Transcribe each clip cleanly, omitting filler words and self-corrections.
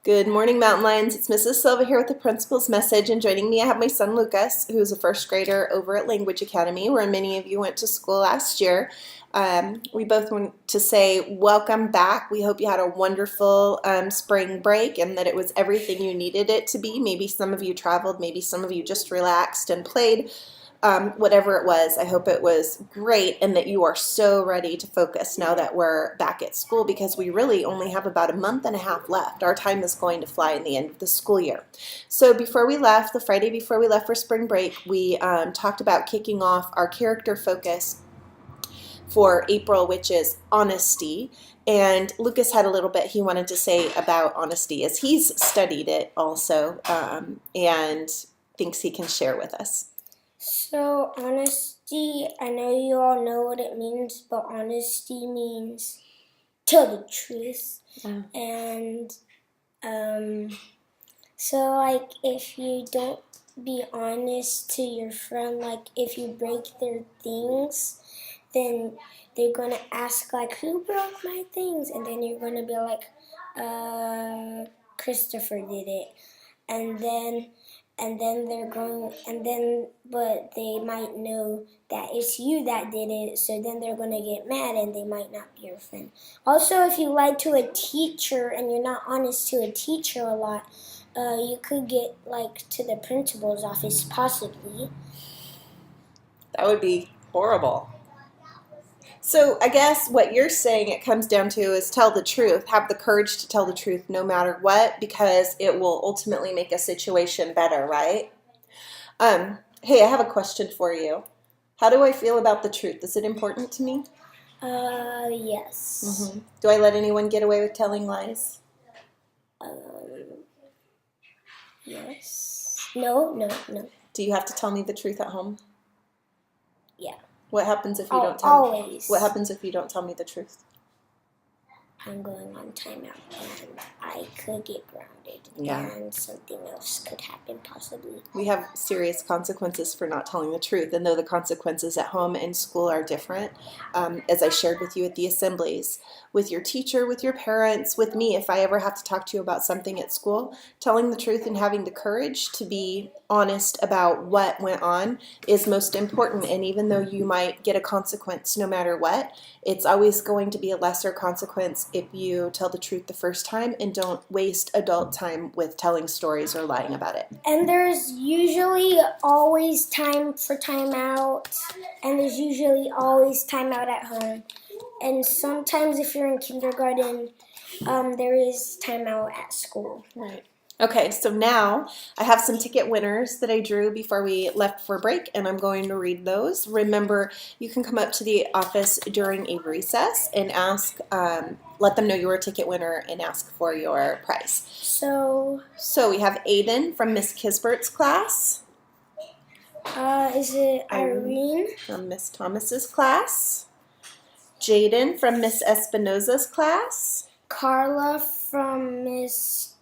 Good morning, Mountain Lions. It's Mrs. Silva here with the principal's message, and joining me I have my son Lucas, who's a first grader over at Language Academy, where many of you went to school last year. We both want to say welcome back. We hope you had a wonderful spring break and that it was everything you needed it to be. Maybe some of you traveled, maybe some of you just relaxed and played. Whatever it was, I hope it was great and that you are so ready to focus now that we're back at school, because we really only have about a month and a half left. Our time is going to fly in the end of the school year. So before we left, the Friday before we left for spring break, we talked about kicking off our character focus for April, which is honesty. And Lucas had a little bit he wanted to say about honesty, as he's studied it also and thinks he can share with us. So, honesty, I know you all know what it means, but honesty means tell the truth. And so, like, if you don't be honest to your friend, like, if you break their things, then they're going to ask, like, who broke my things? And then you're going to be like, Christopher did it. But they might know that it's you that did it, so then they're going to get mad and they might not be your friend. Also, if you lie to a teacher and you're not honest to a teacher a lot, you could get, like, to the principal's office, possibly. That would be horrible. So I guess what you're saying it comes down to is tell the truth. Have the courage to tell the truth no matter what, because it will ultimately make a situation better, right? Hey, I have a question for you. How do I feel about the truth? Is it important to me? Yes. Do I let anyone get away with telling lies? Yes. No. Do you have to tell me the truth at home? Yeah. What happens if you don't tell me? Always. What happens if you don't tell me the truth? I'm going on timeout and I could get grounded. Yeah. And something else could happen, possibly. We have serious consequences for not telling the truth, and though the consequences at home and school are different, as I shared with you at the assemblies, with your teacher, with your parents, with me, if I ever have to talk to you about something at school, telling the truth and having the courage to be honest about what went on is most important. And even though you might get a consequence no matter what, it's always going to be a lesser consequence if you tell the truth the first time and don't waste adult time with telling stories or lying about it. And there's usually always time for timeout, and there's usually always timeout at home. And sometimes if you're in kindergarten, there is timeout at school. Right. Okay, so now I have some ticket winners that I drew before we left for break, and I'm going to read those. Remember, you can come up to the office during a recess and ask, let them know you're a ticket winner and ask for your prize. So we have Aiden from Miss Kisbert's class. Is it Irene? From Miss Thomas's class. Jaden from Miss Espinoza's class. Carla from Miss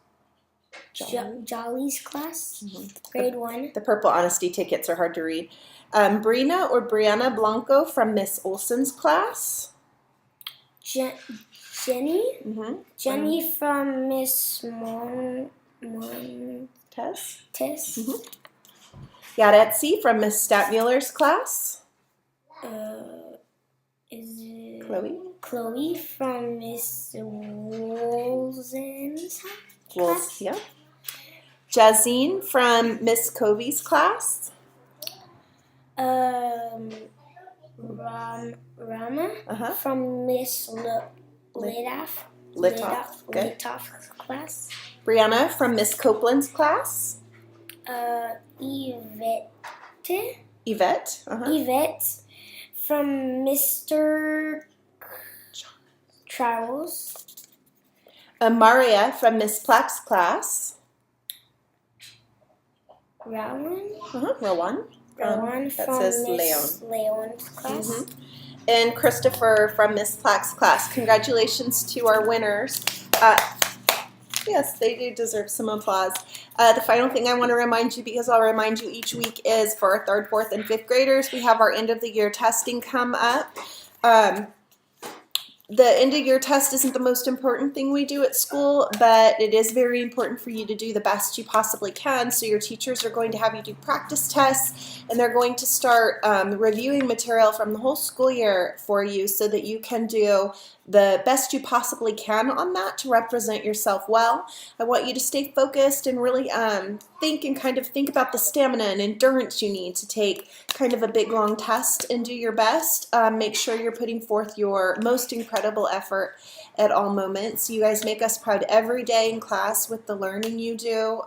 Jolly's class, grade 1. The purple honesty tickets are hard to read. Brina or Brianna Blanco from Miss Olson's class. Jenny? Jenny from Miss Montes. Yaretsi from Miss Statmuller's class. Is it Chloe from Miss Wolzen's class? Yeah. Jazine from Miss Covey's class. Rama from Miss Litoff class. Brianna from Miss Copeland's class. Yvette from Mr. Charles. Maria from Miss Plack's class. Rowan. That says Miss Leon's class. And Christopher from Miss Plack's class. Congratulations to our winners. Yes, they do deserve some applause. The final thing I want to remind you, because I'll remind you each week, is for our 3rd, 4th, and 5th graders, we have our end of the year testing come up. the end of year test isn't the most important thing we do at school, but it is very important for you to do the best you possibly can. So your teachers are going to have you do practice tests, and they're going to start reviewing material from the whole school year for you so that you can do the best you possibly can on that to represent yourself well. I want you to stay focused and really think about the stamina and endurance you need to take kind of a big long test and do your best. Make sure you're putting forth your most incredible effort at all moments. You guys make us proud every day in class with the learning you do,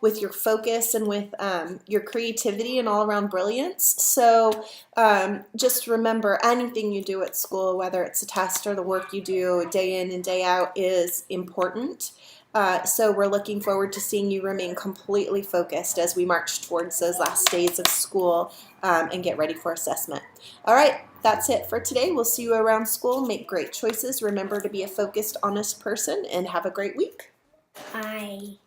with your focus and with your creativity and all around brilliance. So just remember, anything you do at school, whether it's a test or the work you do day in and day out, is important. So we're looking forward to seeing you remain completely focused as we march towards those last days of school and get ready for assessment. All right, that's it for today. We'll see you around school. Make great choices. Remember to be a focused, honest person, and have a great week. Bye.